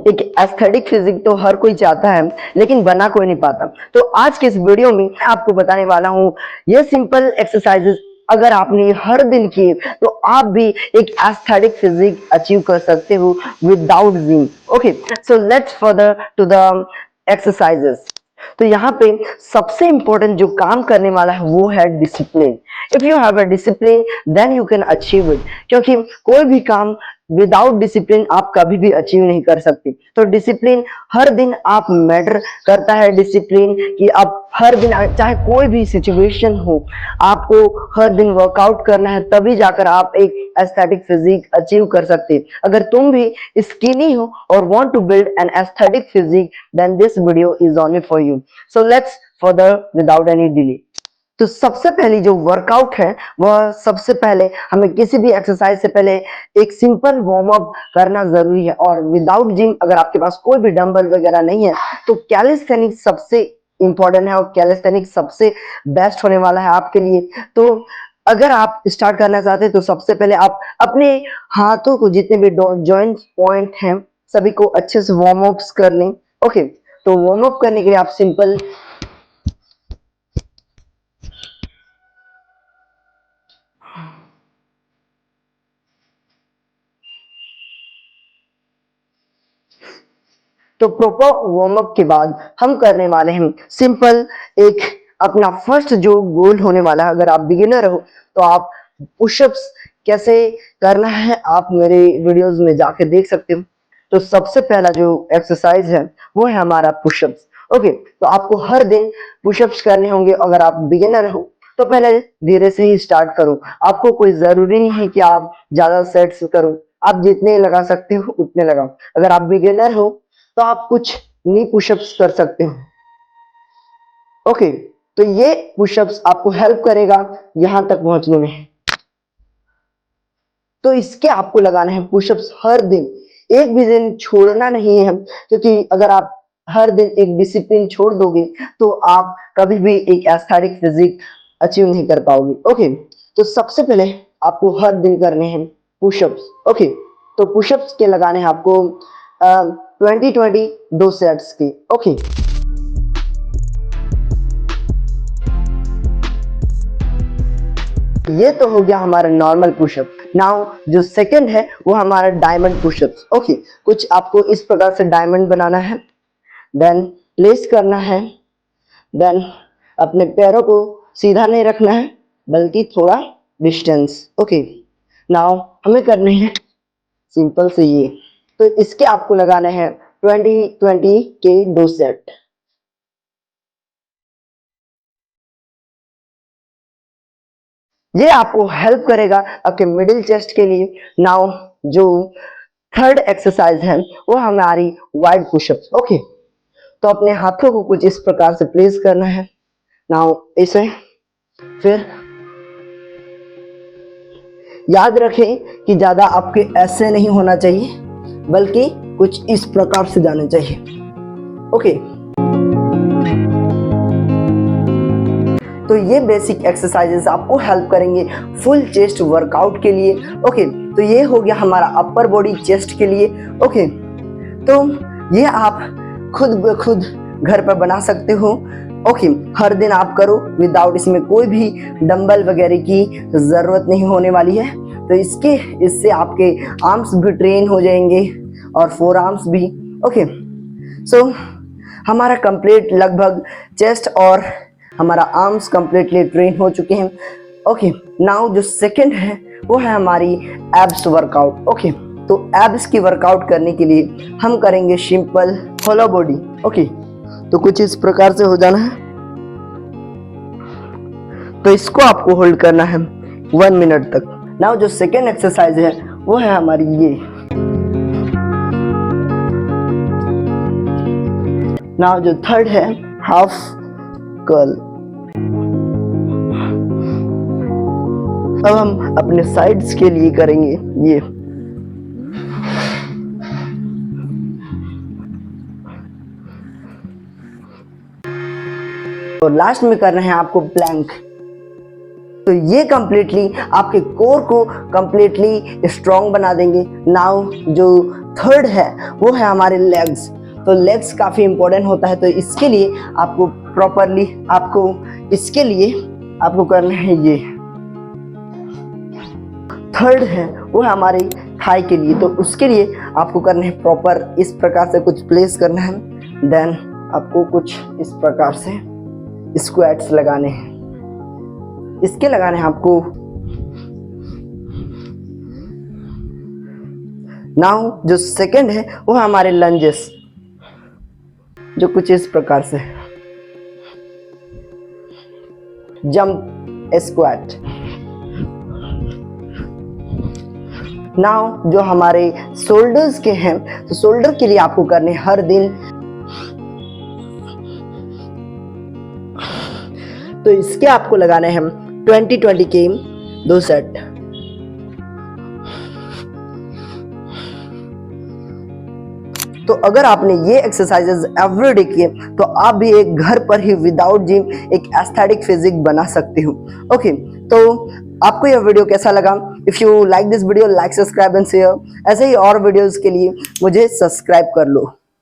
एक aesthetic physique तो हर कोई चाहता है, लेकिन बना कोई नहीं पाता। तो आज के इस वीडियो में मैं आपको बताने वाला हूँ ये सिंपल एक्सरसाइजेस अगर आपने हर दिन किए तो आप भी एक एस्थेटिक फिजिक अचीव कर सकते हो without gym. Okay, so let's further to the exercises. तो यहाँ पे सबसे इंपॉर्टेंट जो काम करने वाला है वो है discipline. If you have a discipline then you can achieve it, क्योंकि कोई भी काम विदाउट डिसिप्लिन आप कभी भी अचीव नहीं कर सकते। तो डिसिप्लिन हर दिन आप मैटर करता है। डिसिप्लिन कि आप हर दिन, चाहे कोई भी सिचुएशन हो, आपको हर दिन वर्कआउट करना है, तभी जाकर आप एक एस्थेटिक फिजिक अचीव कर सकते हैं। अगर तुम भी स्किनी हो और want to build an aesthetic physique then this video is only for you. So let's further without any delay. तो सबसे पहली जो वर्कआउट है वह सबसे पहले हमें किसी भी एक्सरसाइज से पहले एक सिंपल वार्म अप करना जरूरी है। और विदाउट जिम अगर आपके पास कोई भी डंबल वगैरह नहीं है तो कैलिस्थेनिक्स सबसे इंपॉर्टेंट है और कैलिस्थेनिक्स सबसे बेस्ट होने वाला है आपके लिए। तो अगर आप स्टार्ट करना चाहते हैं तो सबसे पहले आप अपने हाथों को जितने भी जॉइंट पॉइंट हैं सभी को अच्छे से वार्म अप कर लें। ओके, तो वार्म अप करने के लिए आप सिंपल तो प्रॉपर वार्म अप के बाद हम करने वाले हैं सिंपल एक अपना फर्स्ट जो गोल होने वाला है। अगर आप बिगिनर हो तो आप पुशअप्स कैसे करना है आप मेरे वीडियोस में जाके देख सकते हो। तो सबसे पहला जो एक्सरसाइज है वो है हमारा पुशअप्स। ओके, तो आपको हर दिन पुशअप्स करने होंगे। अगर आप बिगिनर हो तो पहले धीरे से ही स्टार्ट करो। आपको कोई जरूरी नहीं है कि आप ज्यादा सेट्स करो, आप जितने लगा सकते हो उतने लगाओ। अगर आप बिगिनर हो तो आप कुछ नी पुशअप्स कर सकते हो। ओके, तो ये पुशअप्स आपको हेल्प करेगा यहां तक पहुंचने में। तो इसके आपको लगाना है पुशअप्स हर दिन, एक भी दिन छोड़ना नहीं है, क्योंकि अगर आप हर दिन एक डिसिप्लिन छोड़ दोगे तो आप कभी भी एक एस्थेटिक फिजिक अचीव नहीं कर पाओगे। ओके, तो सबसे पहले आपको हर दिन करने हैं पुशअप्स। ओके, तो पुशअप्स के लगाने हैं आपको 20-20 दो सेट्स के। ओके, ये तो हो गया हमारा नॉर्मल पुशअप। नाउ जो सेकंड है वो हमारा डायमंड पुशअप्स। ओके, कुछ आपको इस प्रकार से डायमंड बनाना है, देन प्लेस करना है, देन अपने पैरों को सीधा नहीं रखना है बल्कि थोड़ा डिस्टेंस। ओके, नाउ हमें करने हैं सिंपल से ये। तो इसके आपको लगाने हैं 20-20 के दो सेट। ये आपको हेल्प करेगा आपके मिडिल चेस्ट के लिए। नाउ जो थर्ड एक्सरसाइज है वो हमारी वाइड पुशअप्स। ओके, तो अपने हाथों को कुछ इस प्रकार से प्लेस करना है। नाउ ऐसे, फिर याद रखें कि ज्यादा आपके ऐसे नहीं होना चाहिए बल्कि कुछ इस प्रकार से जाने चाहिए। ओके, तो ये बेसिक एक्सरसाइजेस आपको हेल्प करेंगे फुल चेस्ट वर्कआउट के लिए। ओके, तो ये हो गया हमारा अपर बॉडी चेस्ट के लिए। ओके, तो ये आप खुद ब खुद घर पर बना सकते हो। ओके, हर दिन आप करो विदाउट, इसमें कोई भी डंबल वगैरह की जरूरत नहीं होने वाली है। तो इससे आपके आर्म्स भी ट्रेन हो जाएंगे और फोर आर्म्स भी। ओके, सो हमारा कंप्लीट लगभग चेस्ट और हमारा आर्म्स कंप्लीटली ट्रेन हो चुके हैं। ओके, नाउ जो सेकंड है वो है हमारी एब्स वर्कआउट। ओके, तो एब्स की वर्कआउट करने के लिए हम करेंगे सिंपल होलो बॉडी। ओके, तो कुछ इस प्रकार से हो जाना है। तो इसको आपको होल्ड करना है 1 मिनट तक। नाउ जो सेकेंड एक्सरसाइज है वो है हमारी ये। नाउ जो थर्ड है हाफ कर्ल। अब हम अपने साइड्स के लिए करेंगे ये। और लास्ट में करना है आपको प्लैंक। तो ये कंप्लीटली आपके कोर को कंप्लीटली स्ट्रॉन्ग बना देंगे। नाउ जो थर्ड है वो है हमारे लेग्स। तो लेग्स काफ़ी इंपॉर्टेंट होता है, तो इसके लिए आपको प्रॉपरली इसके लिए आपको करना है ये। थर्ड है वो है हमारे थाई के लिए, तो उसके लिए आपको करना है प्रॉपर इस प्रकार से कुछ प्लेस करना है। देन आपको कुछ इस प्रकार से स्क्वाट्स लगाने हैं, इसके लगाने हैं आपको। नाउ जो सेकंड है वो है हमारे लंजेस, जो कुछ इस प्रकार से जंप स्क्वाट। नाउ जो हमारे शोल्डर्स के हैं, तो शोल्डर के लिए आपको करने हर दिन, तो इसके आपको लगाने हैं 20-20 के 2 सेट। तो अगर आपने ये एक्सरसाइजेज एवरीडे किए तो आप भी एक घर पर ही विदाउट जिम एक एस्थेटिक फिजिक बना सकते हो। ओके, तो आपको यह वीडियो कैसा लगा? If you like this video, like, subscribe and share. ऐसे ही और वीडियोस के लिए मुझे सब्सक्राइब कर लो।